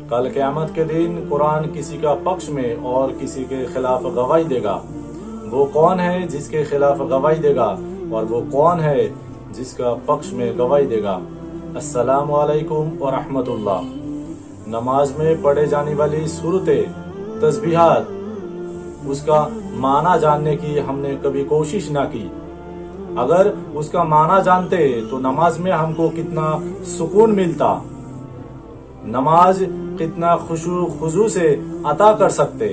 कल क़यामत के दिन कुरान किसी का पक्ष में और किसी के खिलाफ गवाही देगा। वो कौन है जिसके खिलाफ गवाही देगा और वो कौन है जिसका पक्ष में गवाही देगा। अस्सलामु अलैकुम व रहमतुल्लाह। नमाज में पढ़े जाने वाली सूरतें, तस्बीहात, उसका माना जानने की हमने कभी कोशिश ना की। अगर उसका माना जानते तो नमाज में हमको कितना सुकून मिलता, नमाज कितना खुशू से अता कर सकते।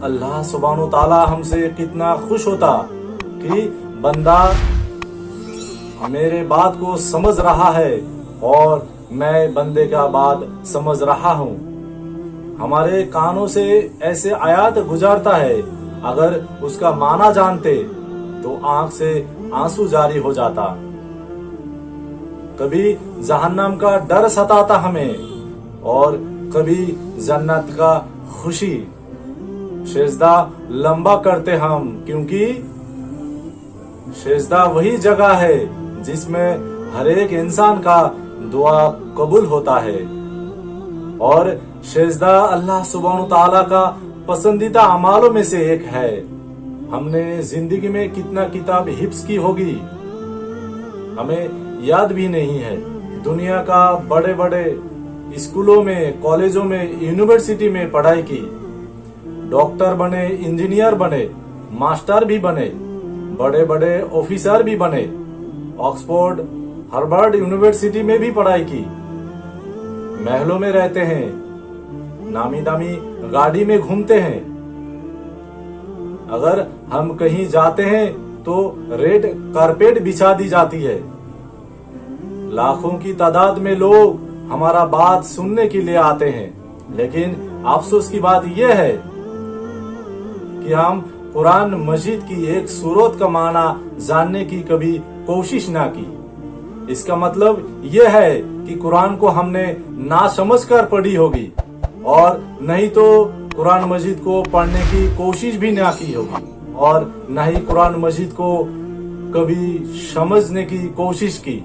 अल्लाह सुब्हानहू ताला हमसे कितना खुश होता कि बंदा मेरे बात को समझ रहा है और मैं बंदे का बात समझ रहा हूँ। हमारे कानों से ऐसे आयात गुजारता है, अगर उसका माना जानते तो आंख से आंसू जारी हो जाता। कभी जहन्नम का डर सताता हमें और कभी जन्नत का खुशी। सेजदा लंबा करते हम, क्योंकि सेजदा वही जगह है जिसमें हर एक इंसान का दुआ कबूल होता है। और सेजदा अल्लाह सुब्हानहू ताला का पसंदीदा अमालों में से एक है। हमने जिंदगी में कितना किताब हिफ्स की होगी हमें याद भी नहीं है। दुनिया का बड़े बड़े स्कूलों में, कॉलेजों में, यूनिवर्सिटी में पढ़ाई की, डॉक्टर बने, इंजीनियर बने, मास्टर भी बने, बड़े बड़े ऑफिसर भी बने, ऑक्सफोर्ड, हार्वर्ड यूनिवर्सिटी में भी पढ़ाई की, महलों में रहते हैं, नामी दामी गाड़ी में घूमते हैं। अगर हम कहीं जाते हैं तो रेड कारपेट बिछा दी जाती है। लाखों की तादाद में लोग हमारा बात सुनने के लिए आते हैं, लेकिन अफसोस की बात यह है कि हम कुरान मजीद की एक सूरत का माना जानने की कभी कोशिश ना की। इसका मतलब यह है कि कुरान को हमने ना समझ कर पढ़ी होगी और नहीं तो कुरान मजीद को पढ़ने की कोशिश भी ना की होगी और न ही कुरान मजीद को कभी समझने की कोशिश की।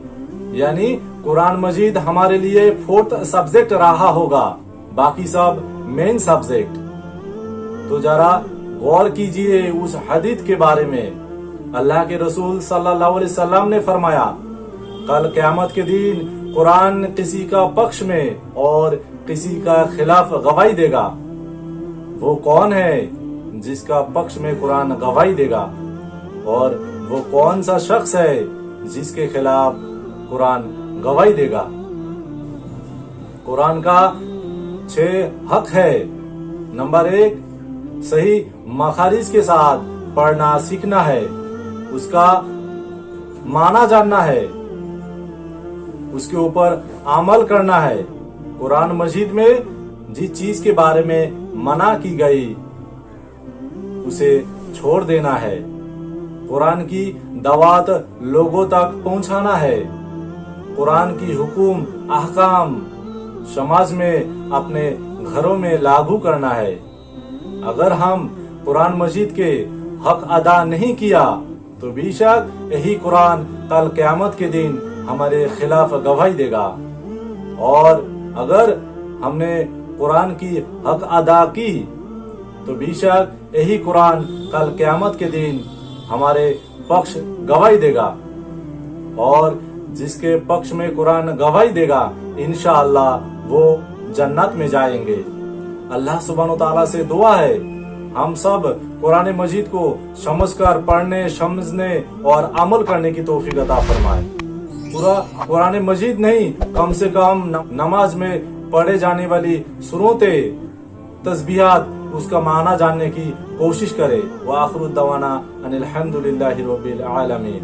यानी कुरान मजीद हमारे लिए फोर्थ सब्जेक्ट रहा होगा, बाकी सब मेन सब्जेक्ट। तो जरा गौर कीजिए उस हदीस के बारे में। अल्लाह के रसूल सल्लल्लाहु अलैहि वसल्लम ने फरमाया, कल क़यामत के दिन कुरान किसी का पक्ष में और किसी का खिलाफ गवाही देगा। वो कौन है जिसका पक्ष में कुरान गवाही देगा और वो कौन सा शख्स है जिसके खिलाफ कुरान गवाही देगा। कुरान का 6 हक है। नंबर 1, सही मखारिज के साथ पढ़ना सीखना है, उसका माना जानना है, उसके ऊपर अमल करना है। कुरान मजीद में जिस चीज के बारे में मना की गई उसे छोड़ देना है। कुरान की दावत लोगों तक पहुंचाना है। कुरान की हुकुम अहकाम समाज में, अपने घरों में लागू करना है। अगर हम कुरान मजीद के हक अदा नहीं किया तो बेशक यही कुरान कल क़यामत के दिन हमारे खिलाफ गवाही देगा। और अगर हमने कुरान की हक अदा की तो बेशक यही कुरान कल क़यामत के दिन हमारे पक्ष गवाही देगा। और जिसके पक्ष में कुरान गवाही देगा इंशाअल्लाह वो जन्नत में जाएंगे। अल्लाह सुब्हानहू ताला से दुआ है हम सब कुरान मजीद को समझकर पढ़ने, समझने और अमल करने की तौफीक अता फरमाए। पूरा कुरान मजीद नहीं, कम से कम नमाज में पढ़े जाने वाली सूरतें, तस्बीहात, उसका माना जानने की कोशिश करे। व आखिरु दवाना अनिल हम्दुलिल्लाहि रब्बिल आलमीन।